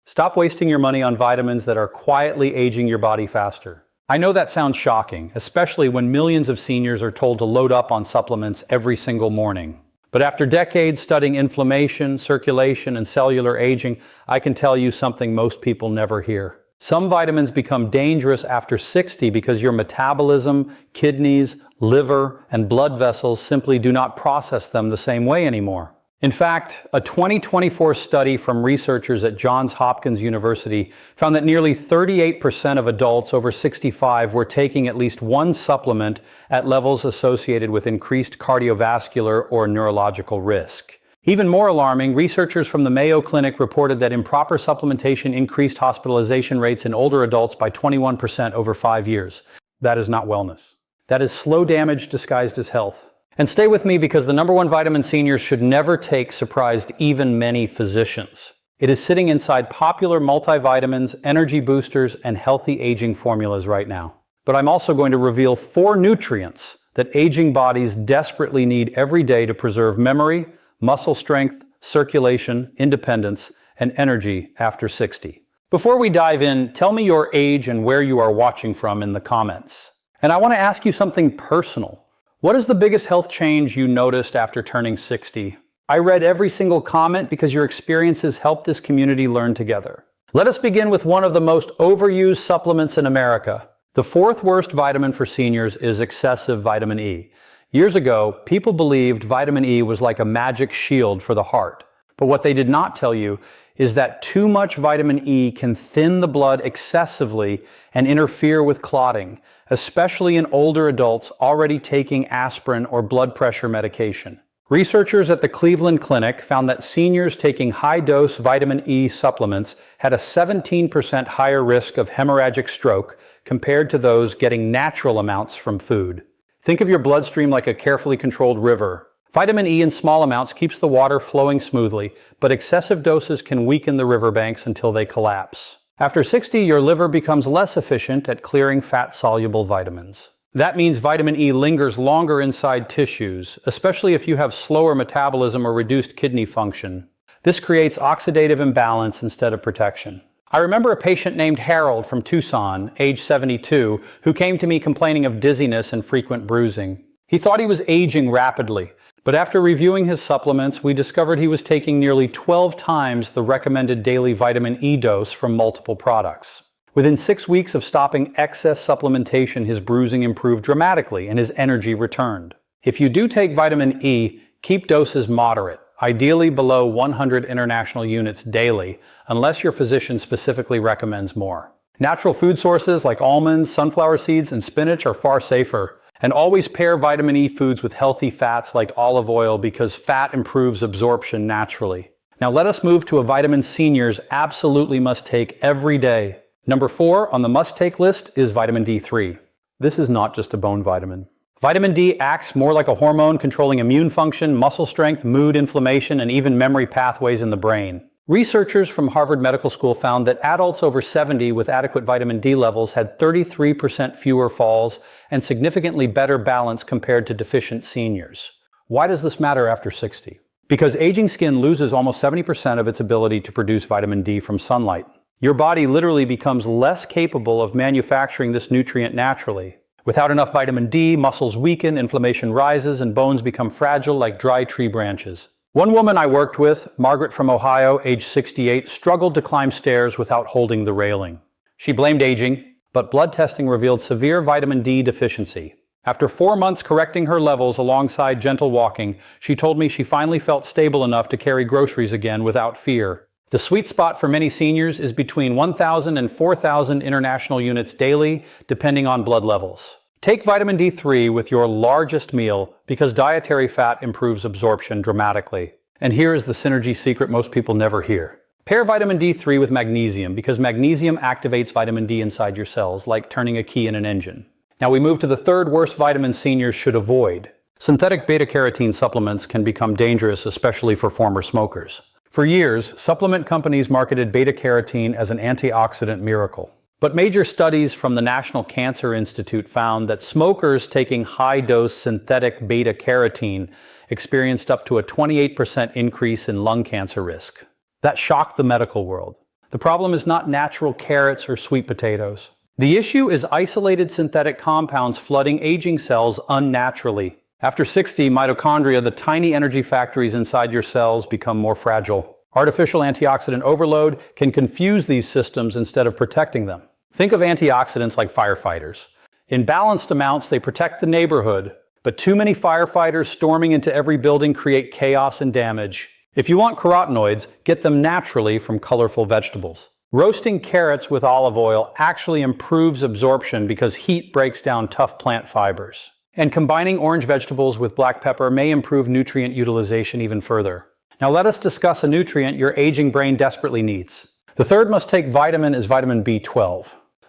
Stop wasting your money on vitamins that are quietly aging your body faster. I know that sounds shocking, especially when millions of seniors are told to load up on supplements every single morning. But after decades studying inflammation, circulation, and cellular aging, I can tell you something most people never hear. Some vitamins become dangerous after 60 because your metabolism, kidneys, liver, and blood vessels simply do not process them the same way anymore. In fact, a 2024 study from researchers at Johns Hopkins University found that nearly 38% of adults over 65 were taking at least one supplement at levels associated with increased cardiovascular or neurological risk. Even more alarming, researchers from the Mayo Clinic reported that improper supplementation increased hospitalization rates in older adults by 21% over 5 years. That is not wellness. That is slow damage disguised as health. And stay with me because the number one vitamin seniors should never take surprised even many physicians. It is sitting inside popular multivitamins, energy boosters, and healthy aging formulas right now. But I'm also going to reveal 4 nutrients that aging bodies desperately need every day to preserve memory, muscle strength, circulation, independence, and energy after 60. Before we dive in, tell me your age and where you are watching from in the comments. And I want to ask you something personal. What is the biggest health change you noticed after turning 60? I read every single comment because your experiences help this community learn together. Let us begin with one of the most overused supplements in America. The 4th worst vitamin for seniors is excessive vitamin E. Years ago, people believed vitamin E was like a magic shield for the heart. But what they did not tell you is that too much vitamin E can thin the blood excessively and interfere with clotting, especially in older adults already taking aspirin or blood pressure medication. Researchers at the Cleveland Clinic found that seniors taking high-dose vitamin E supplements had a 17% higher risk of hemorrhagic stroke compared to those getting natural amounts from food. Think of your bloodstream like a carefully controlled river. Vitamin E in small amounts keeps the water flowing smoothly, but excessive doses can weaken the riverbanks until they collapse. After 60, your liver becomes less efficient at clearing fat-soluble vitamins. That means vitamin E lingers longer inside tissues, especially if you have slower metabolism or reduced kidney function. This creates oxidative imbalance instead of protection. I remember a patient named Harold from Tucson, age 72, who came to me complaining of dizziness and frequent bruising. He thought he was aging rapidly, but after reviewing his supplements, we discovered he was taking nearly 12 times the recommended daily vitamin E dose from multiple products. Within 6 weeks of stopping excess supplementation, his bruising improved dramatically and his energy returned. If you do take vitamin E, keep doses moderate, ideally below 100 international units daily, unless your physician specifically recommends more. Natural food sources like almonds, sunflower seeds, and spinach are far safer. And always pair vitamin E foods with healthy fats like olive oil because fat improves absorption naturally. Now let us move to a vitamin seniors absolutely must take every day. Number 4 on the must-take list is vitamin D3. This is not just a bone vitamin. Vitamin D acts more like a hormone controlling immune function, muscle strength, mood, inflammation, and even memory pathways in the brain. Researchers from Harvard Medical School found that adults over 70 with adequate vitamin D levels had 33% fewer falls and significantly better balance compared to deficient seniors. Why does this matter after 60? Because aging skin loses almost 70% of its ability to produce vitamin D from sunlight. Your body literally becomes less capable of manufacturing this nutrient naturally. Without enough vitamin D, muscles weaken, inflammation rises, and bones become fragile like dry tree branches. One woman I worked with, Margaret from Ohio, age 68, struggled to climb stairs without holding the railing. She blamed aging, but blood testing revealed severe vitamin D deficiency. After 4 months correcting her levels alongside gentle walking, she told me she finally felt stable enough to carry groceries again without fear. The sweet spot for many seniors is between 1,000 and 4,000 international units daily, depending on blood levels. Take vitamin D3 with your largest meal because dietary fat improves absorption dramatically. And here is the synergy secret most people never hear. Pair vitamin D3 with magnesium because magnesium activates vitamin D inside your cells, like turning a key in an engine. Now we move to the 3rd worst vitamin seniors should avoid. Synthetic beta-carotene supplements can become dangerous, especially for former smokers. For years, supplement companies marketed beta-carotene as an antioxidant miracle. But major studies from the National Cancer Institute found that smokers taking high-dose synthetic beta-carotene experienced up to a 28% increase in lung cancer risk. That shocked the medical world. The problem is not natural carrots or sweet potatoes. The issue is isolated synthetic compounds flooding aging cells unnaturally. After 60, mitochondria, the tiny energy factories inside your cells, become more fragile. Artificial antioxidant overload can confuse these systems instead of protecting them. Think of antioxidants like firefighters. In balanced amounts, they protect the neighborhood, but too many firefighters storming into every building create chaos and damage. If you want carotenoids, get them naturally from colorful vegetables. Roasting carrots with olive oil actually improves absorption because heat breaks down tough plant fibers. And combining orange vegetables with black pepper may improve nutrient utilization even further. Now let us discuss a nutrient your aging brain desperately needs. The third must-take vitamin is vitamin B12.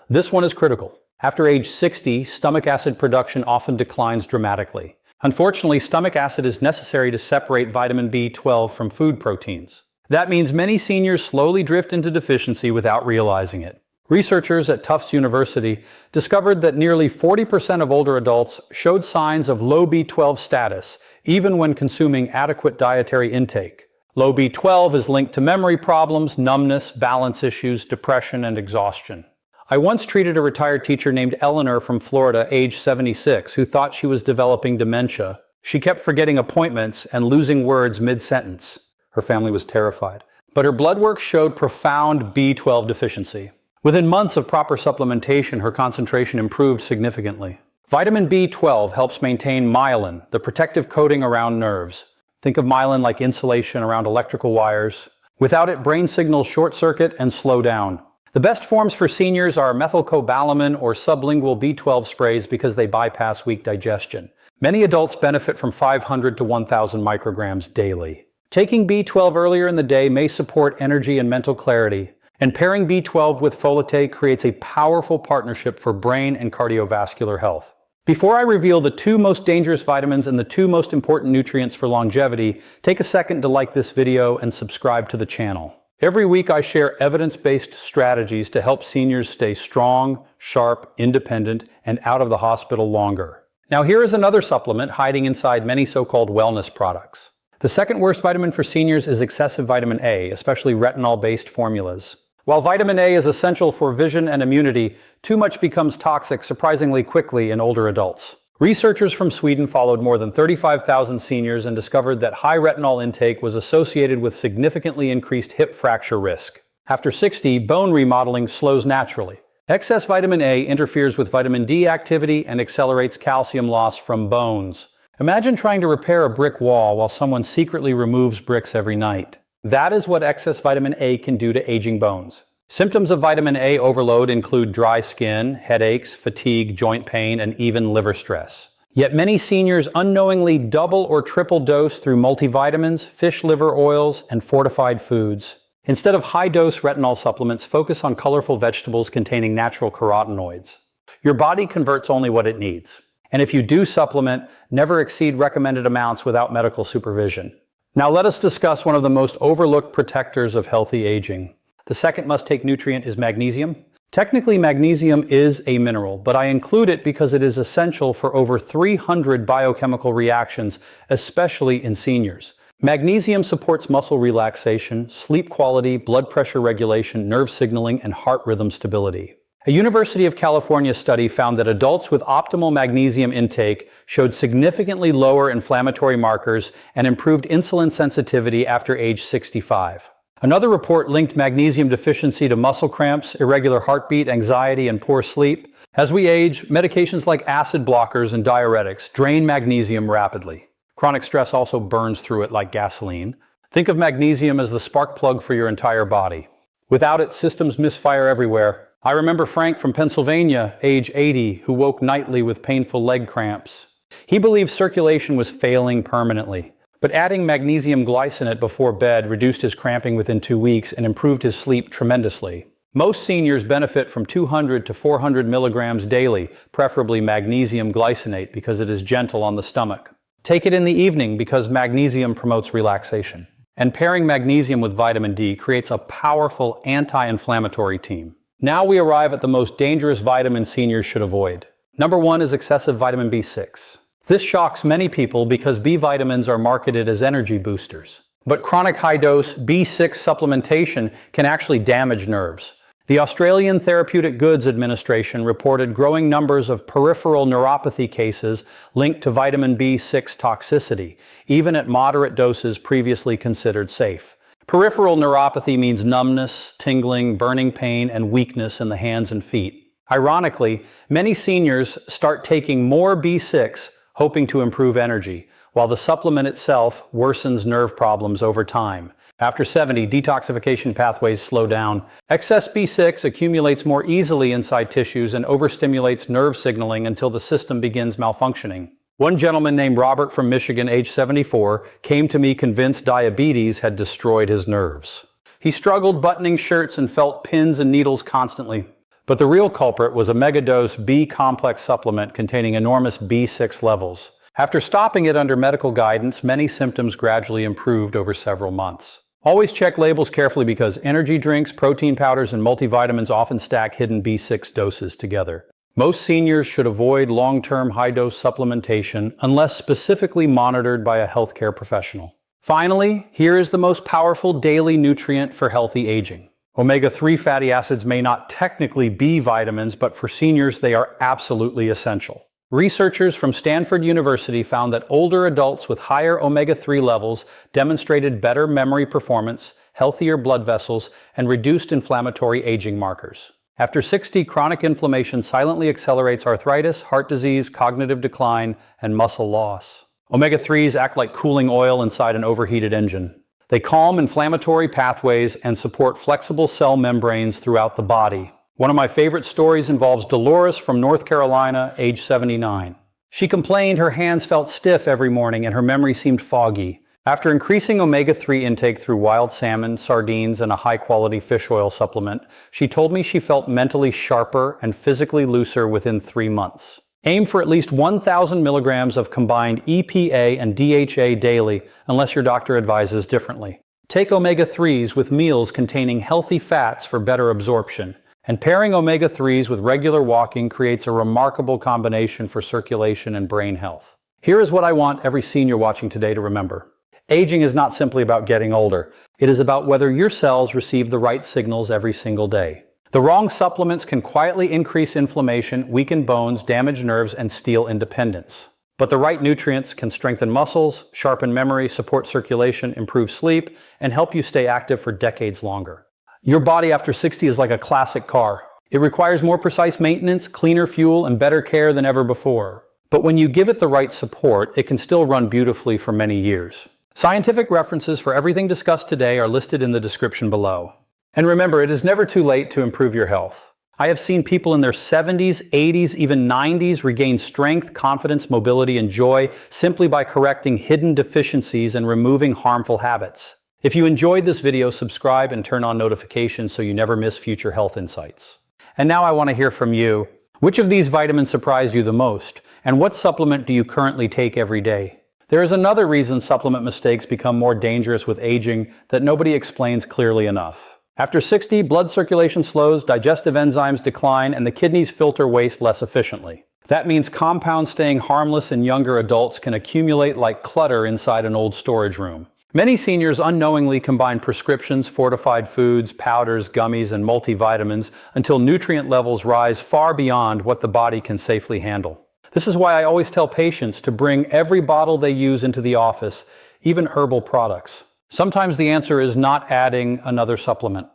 This one is critical. After age 60, stomach acid production often declines dramatically. Unfortunately, stomach acid is necessary to separate vitamin B12 from food proteins. That means many seniors slowly drift into deficiency without realizing it. Researchers at Tufts University discovered that nearly 40% of older adults showed signs of low B12 status, even when consuming adequate dietary intake. Low B12 is linked to memory problems, numbness, balance issues, depression, and exhaustion. I once treated a retired teacher named Eleanor from Florida, age 76, who thought she was developing dementia. She kept forgetting appointments and losing words mid-sentence. Her family was terrified. But her blood work showed profound B12 deficiency. Within months of proper supplementation, her concentration improved significantly. Vitamin B12 helps maintain myelin, the protective coating around nerves. Think of myelin like insulation around electrical wires. Without it, brain signals short-circuit and slow down. The best forms for seniors are methylcobalamin or sublingual B12 sprays because they bypass weak digestion. Many adults benefit from 500 to 1,000 micrograms daily. Taking B12 earlier in the day may support energy and mental clarity. And pairing B12 with folate creates a powerful partnership for brain and cardiovascular health. Before I reveal the 2 most dangerous vitamins and the 2 most important nutrients for longevity, take a second to like this video and subscribe to the channel. Every week I share evidence-based strategies to help seniors stay strong, sharp, independent, and out of the hospital longer. Now here is another supplement hiding inside many so-called wellness products. The second worst vitamin for seniors is excessive vitamin A, especially retinol-based formulas. While vitamin A is essential for vision and immunity, too much becomes toxic surprisingly quickly in older adults. Researchers from Sweden followed more than 35,000 seniors and discovered that high retinol intake was associated with significantly increased hip fracture risk. After 60, bone remodeling slows naturally. Excess vitamin A interferes with vitamin D activity and accelerates calcium loss from bones. Imagine trying to repair a brick wall while someone secretly removes bricks every night. That is what excess vitamin A can do to aging bones. Symptoms of vitamin A overload include dry skin, headaches, fatigue, joint pain, and even liver stress. Yet many seniors unknowingly double or triple dose through multivitamins, fish liver oils, and fortified foods. Instead of high-dose retinol supplements, focus on colorful vegetables containing natural carotenoids. Your body converts only what it needs. And if you do supplement, never exceed recommended amounts without medical supervision. Now let us discuss one of the most overlooked protectors of healthy aging. The second must-take nutrient is magnesium. Technically, magnesium is a mineral, but I include it because it is essential for over 300 biochemical reactions, especially in seniors. Magnesium supports muscle relaxation, sleep quality, blood pressure regulation, nerve signaling, and heart rhythm stability. A University of California study found that adults with optimal magnesium intake showed significantly lower inflammatory markers and improved insulin sensitivity after age 65. Another report linked magnesium deficiency to muscle cramps, irregular heartbeat, anxiety, and poor sleep. As we age, medications like acid blockers and diuretics drain magnesium rapidly. Chronic stress also burns through it like gasoline. Think of magnesium as the spark plug for your entire body. Without it, systems misfire everywhere. I remember Frank from Pennsylvania, age 80, who woke nightly with painful leg cramps. He believed circulation was failing permanently, but adding magnesium glycinate before bed reduced his cramping within 2 weeks and improved his sleep tremendously. Most seniors benefit from 200 to 400 milligrams daily, preferably magnesium glycinate because it is gentle on the stomach. Take it in the evening because magnesium promotes relaxation. And pairing magnesium with vitamin D creates a powerful anti-inflammatory team. Now we arrive at the most dangerous vitamin seniors should avoid. Number 1 is excessive vitamin B6. This shocks many people because B vitamins are marketed as energy boosters. But chronic high-dose B6 supplementation can actually damage nerves. The Australian Therapeutic Goods Administration reported growing numbers of peripheral neuropathy cases linked to vitamin B6 toxicity, even at moderate doses previously considered safe. Peripheral neuropathy means numbness, tingling, burning pain, and weakness in the hands and feet. Ironically, many seniors start taking more B6 hoping to improve energy, while the supplement itself worsens nerve problems over time. After 70, detoxification pathways slow down. Excess B6 accumulates more easily inside tissues and overstimulates nerve signaling until the system begins malfunctioning. One gentleman named Robert from Michigan, age 74, came to me convinced diabetes had destroyed his nerves. He struggled buttoning shirts and felt pins and needles constantly. But the real culprit was a megadose B-complex supplement containing enormous B6 levels. After stopping it under medical guidance, many symptoms gradually improved over several months. Always check labels carefully because energy drinks, protein powders, and multivitamins often stack hidden B6 doses together. Most seniors should avoid long-term high-dose supplementation unless specifically monitored by a healthcare professional. Finally, here is the most powerful daily nutrient for healthy aging. Omega-3 fatty acids may not technically be vitamins, but for seniors they are absolutely essential. Researchers from Stanford University found that older adults with higher omega-3 levels demonstrated better memory performance, healthier blood vessels, and reduced inflammatory aging markers. After 60, chronic inflammation silently accelerates arthritis, heart disease, cognitive decline, and muscle loss. Omega-3s act like cooling oil inside an overheated engine. They calm inflammatory pathways and support flexible cell membranes throughout the body. One of my favorite stories involves Dolores from North Carolina, age 79. She complained her hands felt stiff every morning and her memory seemed foggy. After increasing omega-3 intake through wild salmon, sardines, and a high-quality fish oil supplement, she told me she felt mentally sharper and physically looser within 3 months. Aim for at least 1,000 milligrams of combined EPA and DHA daily, unless your doctor advises differently. Take omega-3s with meals containing healthy fats for better absorption. And pairing omega-3s with regular walking creates a remarkable combination for circulation and brain health. Here is what I want every senior watching today to remember. Aging is not simply about getting older. It is about whether your cells receive the right signals every single day. The wrong supplements can quietly increase inflammation, weaken bones, damage nerves, and steal independence. But the right nutrients can strengthen muscles, sharpen memory, support circulation, improve sleep, and help you stay active for decades longer. Your body after 60 is like a classic car. It requires more precise maintenance, cleaner fuel, and better care than ever before. But when you give it the right support, it can still run beautifully for many years. Scientific references for everything discussed today are listed in the description below. And remember, it is never too late to improve your health. I have seen people in their 70s, 80s, even 90s regain strength, confidence, mobility, and joy simply by correcting hidden deficiencies and removing harmful habits. If you enjoyed this video, subscribe and turn on notifications so you never miss future health insights. And now I want to hear from you. Which of these vitamins surprised you the most? And what supplement do you currently take every day? There is another reason supplement mistakes become more dangerous with aging that nobody explains clearly enough. After 60, blood circulation slows, digestive enzymes decline, and the kidneys filter waste less efficiently. That means compounds staying harmless in younger adults can accumulate like clutter inside an old storage room. Many seniors unknowingly combine prescriptions, fortified foods, powders, gummies, and multivitamins until nutrient levels rise far beyond what the body can safely handle. This is why I always tell patients to bring every bottle they use into the office, even herbal products. Sometimes the answer is not adding another supplement.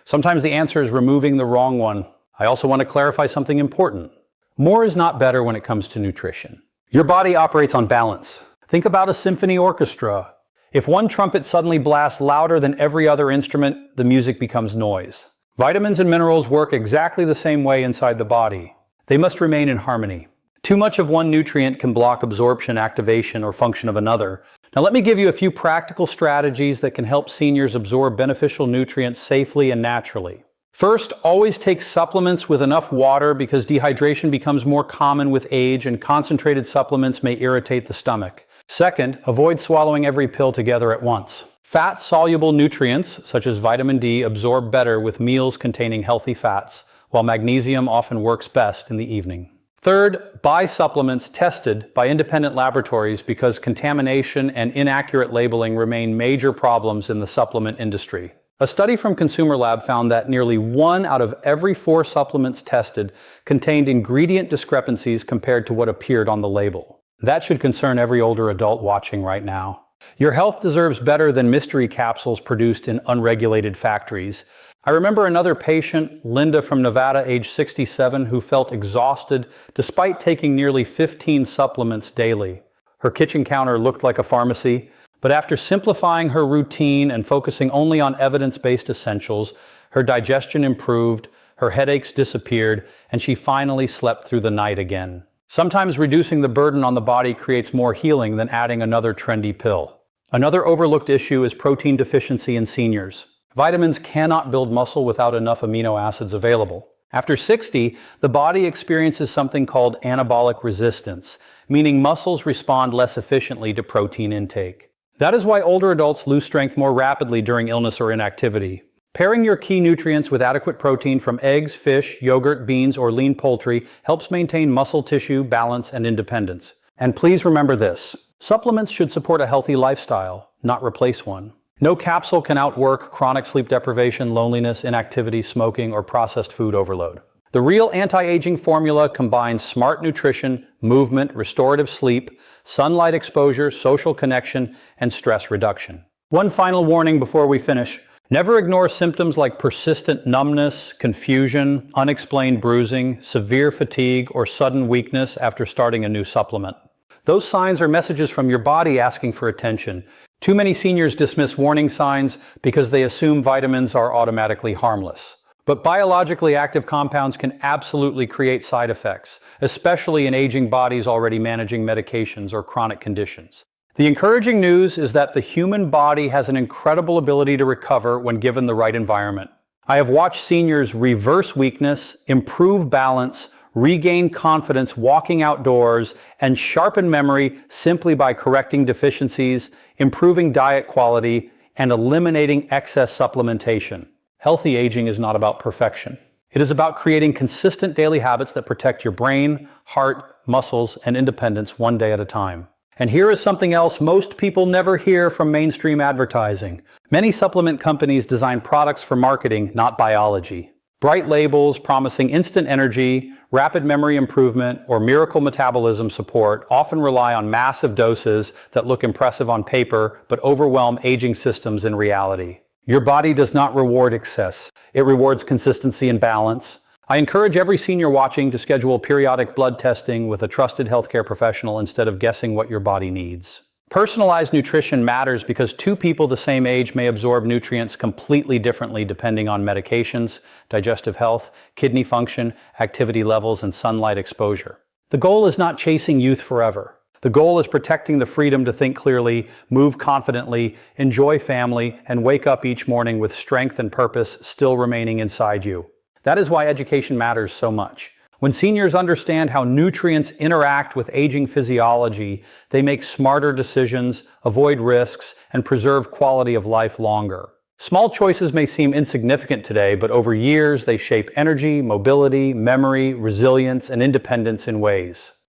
Sometimes the answer is removing the wrong one. I also want to clarify something important. More is not better when it comes to nutrition. Your body operates on balance. Think about a symphony orchestra. If one trumpet suddenly blasts louder than every other instrument, the music becomes noise. Vitamins and minerals work exactly the same way inside the body. They must remain in harmony. Too much of one nutrient can block absorption, activation, or function of another. Now let me give you a few practical strategies that can help seniors absorb beneficial nutrients safely and naturally. First, always take supplements with enough water because dehydration becomes more common with age and concentrated supplements may irritate the stomach. Second, avoid swallowing every pill together at once. Fat-soluble nutrients, such as vitamin D, absorb better with meals containing healthy fats, while magnesium often works best in the evening. Third, buy supplements tested by independent laboratories because contamination and inaccurate labeling remain major problems in the supplement industry. A study from Consumer Lab found that nearly 1 out of every 4 supplements tested contained ingredient discrepancies compared to what appeared on the label. That should concern every older adult watching right now. Your health deserves better than mystery capsules produced in unregulated factories. I remember another patient, Linda from Nevada, age 67, who felt exhausted despite taking nearly 15 supplements daily. Her kitchen counter looked like a pharmacy, but after simplifying her routine and focusing only on evidence-based essentials, her digestion improved, her headaches disappeared, and she finally slept through the night again. Sometimes reducing the burden on the body creates more healing than adding another trendy pill. Another overlooked issue is protein deficiency in seniors. Vitamins cannot build muscle without enough amino acids available. After 60, the body experiences something called anabolic resistance, meaning muscles respond less efficiently to protein intake. That is why older adults lose strength more rapidly during illness or inactivity. Pairing your key nutrients with adequate protein from eggs, fish, yogurt, beans, or lean poultry helps maintain muscle tissue, balance, and independence. And please remember this: supplements should support a healthy lifestyle, not replace one. No capsule can outwork chronic sleep deprivation, loneliness, inactivity, smoking, or processed food overload. The real anti-aging formula combines smart nutrition, movement, restorative sleep, sunlight exposure, social connection, and stress reduction. One final warning before we finish. Never ignore symptoms like persistent numbness, confusion, unexplained bruising, severe fatigue, or sudden weakness after starting a new supplement. Those signs are messages from your body asking for attention. Too many seniors dismiss warning signs because they assume vitamins are automatically harmless. But biologically active compounds can absolutely create side effects, especially in aging bodies already managing medications or chronic conditions. The encouraging news is that the human body has an incredible ability to recover when given the right environment. I have watched seniors reverse weakness, improve balance, regain confidence walking outdoors, and sharpen memory simply by correcting deficiencies, improving diet quality, and eliminating excess supplementation. Healthy aging is not about perfection. It is about creating consistent daily habits that protect your brain, heart, muscles, and independence one day at a time. And here is something else most people never hear from mainstream advertising. Many supplement companies design products for marketing, not biology. Bright labels promising instant energy, rapid memory improvement, or miracle metabolism support often rely on massive doses that look impressive on paper but overwhelm aging systems in reality. Your body does not reward excess. It rewards consistency and balance. I encourage every senior watching to schedule periodic blood testing with a trusted healthcare professional instead of guessing what your body needs. Personalized nutrition matters because 2 people the same age may absorb nutrients completely differently depending on medications, digestive health, kidney function, activity levels, and sunlight exposure. The goal is not chasing youth forever. The goal is protecting the freedom to think clearly, move confidently, enjoy family, and wake up each morning with strength and purpose still remaining inside you. That is why education matters so much. When seniors understand how nutrients interact with aging physiology, they make smarter decisions, avoid risks, and preserve quality of life longer. Small choices may seem insignificant today, but over years they shape energy, mobility, memory, resilience, and independence in ways